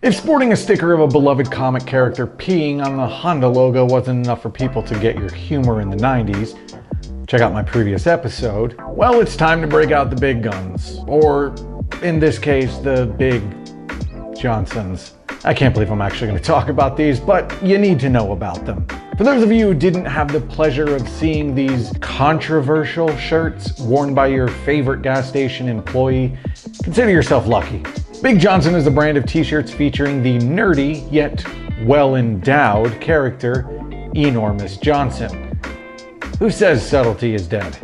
If sporting a sticker of a beloved comic character peeing on the Honda logo wasn't enough for people to get your humor in the 90s, check out my previous episode, well, it's time to break out the big guns. Or, in this case, the Big Johnsons. I can't believe I'm actually going to talk about these, but you need to know about them. For those of you who didn't have the pleasure of seeing these controversial shirts worn by your favorite gas station employee, consider yourself lucky. Big Johnson is a brand of t-shirts featuring the nerdy, yet well-endowed character, Normus Johnson. Who says subtlety is dead?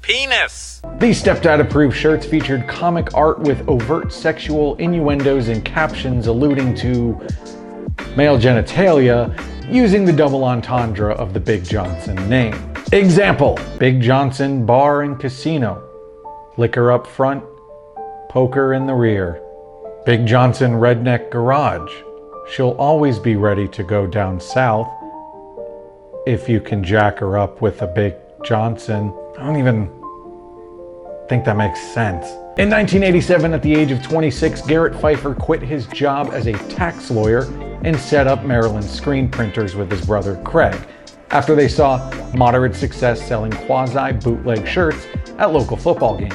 Penis! These stepdad-approved shirts featured comic art with overt sexual innuendos and captions alluding to male genitalia, using the double entendre of the Big Johnson name. Example: Big Johnson Bar and Casino. Liquor up front, poker in the rear. Big Johnson Redneck Garage. She'll always be ready to go down south if you can jack her up with a Big Johnson. I don't even think that makes sense. In 1987, at the age of 26, Garrett Pfeiffer quit his job as a tax lawyer and set up Maryland screen printers with his brother Craig, after they saw moderate success selling quasi-bootleg shirts at local football games.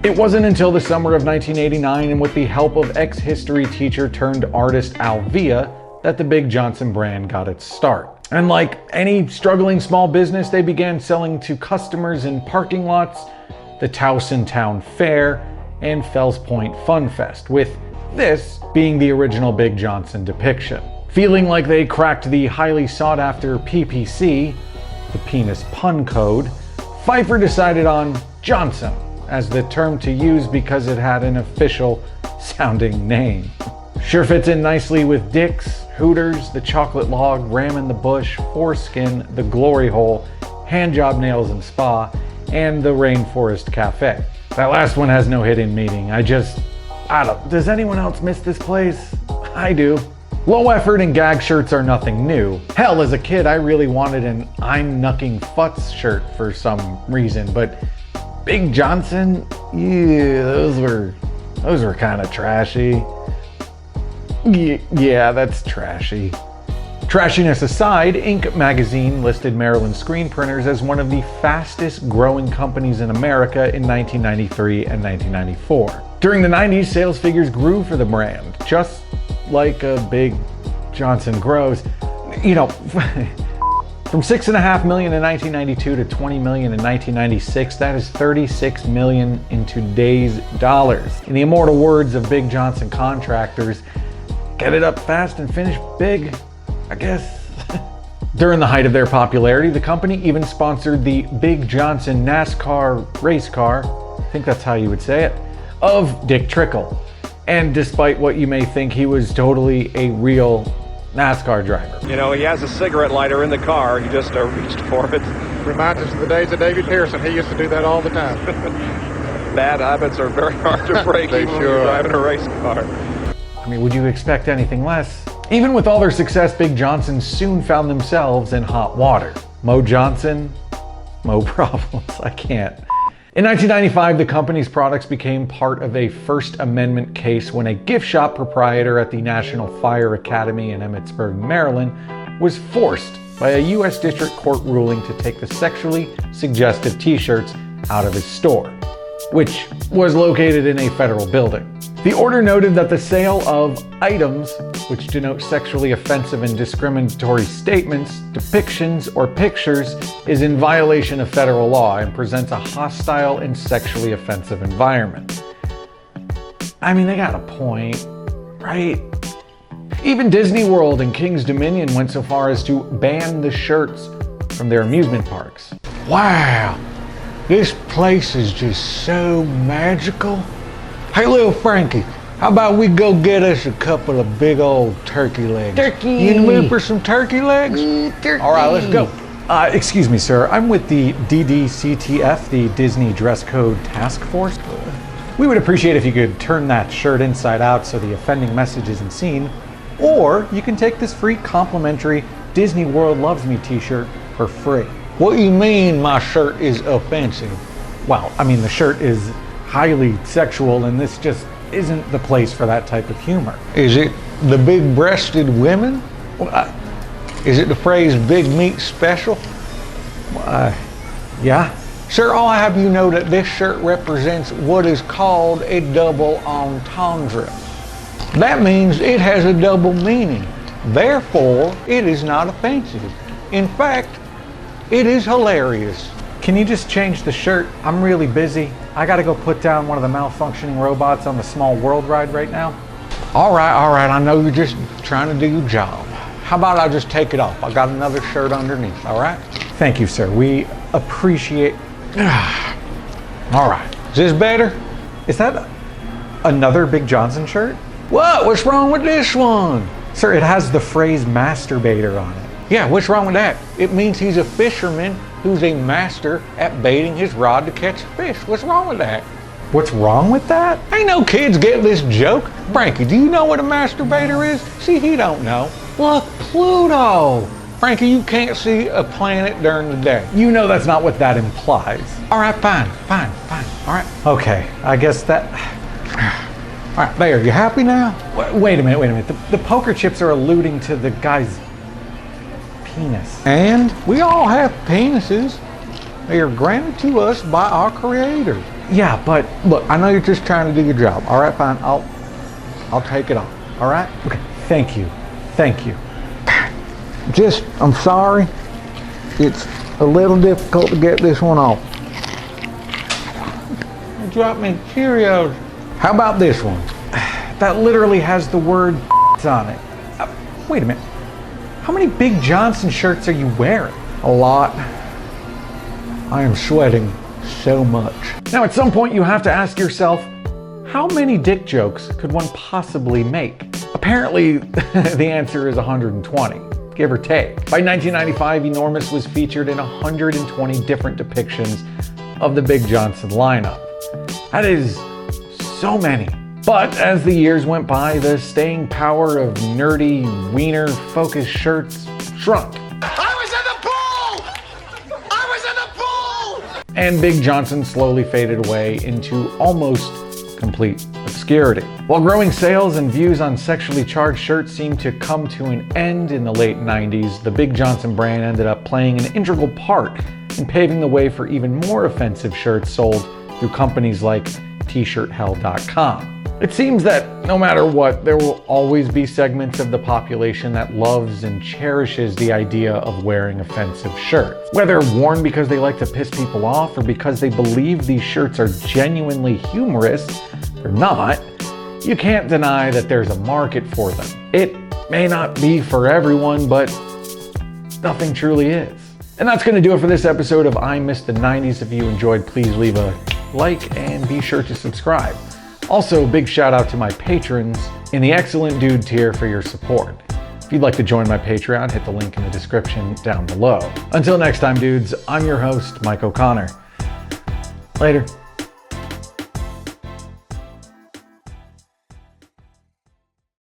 It wasn't until the summer of 1989, and with the help of ex-history teacher turned artist Al Villa, that the Big Johnson brand got its start. And like any struggling small business, they began selling to customers in parking lots, the Towson Town Fair, and Fells Point Fun Fest, with this being the original Big Johnson depiction. Feeling like they cracked the highly sought after PPC, the penis pun code, Pfeiffer decided on Johnson as the term to use because it had an official sounding name. Sure fits in nicely with Dick's, Hooters, the Chocolate Log, Ram in the Bush, Foreskin, the Glory Hole, Handjob Nails and Spa, and the Rainforest Cafe. That last one has no hidden meaning. Does anyone else miss this place? I do. Low effort and gag shirts are nothing new. Hell, as a kid, I really wanted an I'm Knucking Futz shirt for some reason, but Big Johnson, yeah, those were kind of trashy. Yeah, that's trashy. Trashiness aside, Inc. magazine listed Maryland screen printers as one of the fastest growing companies in America in 1993 and 1994. During the 90s, sales figures grew for the brand, just like a Big Johnson grows. You know, from $6.5 million in 1992 to $20 million in 1996, that is $36 million in today's dollars. In the immortal words of Big Johnson contractors, get it up fast and finish big, I guess. During the height of their popularity, the company even sponsored the Big Johnson NASCAR race car, I think that's how you would say it, of Dick Trickle. And despite what you may think, he was totally a real NASCAR driver. You know, he has a cigarette lighter in the car. He just reached for it. Reminds us of the days of David Pearson. He used to do that all the time. Bad habits are very hard to break They even when sure you're are. driving a race car. I mean, would you expect anything less? Even with all their success, Big Johnson soon found themselves in hot water. Mo Johnson, mo problems, I can't. In 1995, the company's products became part of a First Amendment case when a gift shop proprietor at the National Fire Academy in Emmitsburg, Maryland, was forced by a U.S. District Court ruling to take the sexually suggestive t-shirts out of his store, which was located in a federal building. The order noted that the sale of items which denote sexually offensive and discriminatory statements, depictions, or pictures is in violation of federal law and presents a hostile and sexually offensive environment. I mean, they got a point, right? Even Disney World and King's Dominion went so far as to ban the shirts from their amusement parks. Wow, this place is just so magical. Hey, little Frankie, how about we go get us a couple of big old turkey legs? Turkey! You in the mood for some turkey legs? Turkey! All right, let's go. Excuse me, sir. I'm with the DDCTF, the Disney Dress Code Task Force. We would appreciate if you could turn that shirt inside out so the offending message isn't seen. Or you can take this free complimentary Disney World Loves Me t-shirt for free. What do you mean my shirt is offensive? Well, I mean the shirt is highly sexual and this just isn't the place for that type of humor. Is it? The big-breasted women? Is it the phrase big meat special? Yeah? Sir, I'll have you know that this shirt represents what is called a double entendre. That means it has a double meaning. Therefore, it is not offensive. In fact, it is hilarious. Can you just change the shirt? I'm really busy. I gotta go put down one of the malfunctioning robots on the small world ride right now. All right, I know you're just trying to do your job. How about I just take it off? I got another shirt underneath, all right? Thank you, sir. We appreciate... All right, is this better? Is that another Big Johnson shirt? What? What's wrong with this one? Sir, it has the phrase masturbator on it. Yeah, what's wrong with that? It means he's a fisherman who's a master at baiting his rod to catch fish. What's wrong with that? What's wrong with that? Ain't no kids get this joke. Frankie, do you know what a masturbator is? See, he don't know. Look, Pluto. Frankie, you can't see a planet during the day. You know that's not what that implies. All right, fine. All right. Okay, I guess that... All right, there, you happy now? Wait a minute. The poker chips are alluding to the guy's penis. And we all have penises. They are granted to us by our Creator. Yeah, but... Look, I know you're just trying to do your job. All right, fine, I'll take it off, all right? Okay, thank you. I'm sorry. It's a little difficult to get this one off. You dropped me Cheerios. How about this one? That literally has the word on it. Wait a minute. How many Big Johnson shirts are you wearing? A lot. I am sweating so much. Now at some point you have to ask yourself, how many dick jokes could one possibly make? Apparently the answer is 120, give or take. By 1995, Enormous was featured in 120 different depictions of the Big Johnson lineup. That is so many. But as the years went by, the staying power of nerdy, wiener-focused shirts shrunk. And Big Johnson slowly faded away into almost complete obscurity. While growing sales and views on sexually charged shirts seemed to come to an end in the late 90s, the Big Johnson brand ended up playing an integral part in paving the way for even more offensive shirts sold through companies like tshirthell.com. It seems that no matter what, there will always be segments of the population that loves and cherishes the idea of wearing offensive shirts. Whether worn because they like to piss people off or because they believe these shirts are genuinely humorous or not, you can't deny that there's a market for them. It may not be for everyone, but nothing truly is. And that's going to do it for this episode of I Miss the 90s. If you enjoyed, please leave a like and be sure to subscribe. Also, big shout out to my patrons in the Excellent Dude tier for your support. If you'd like to join my Patreon, hit the link in the description down below. Until next time, dudes, I'm your host, Myk OConnor. Later.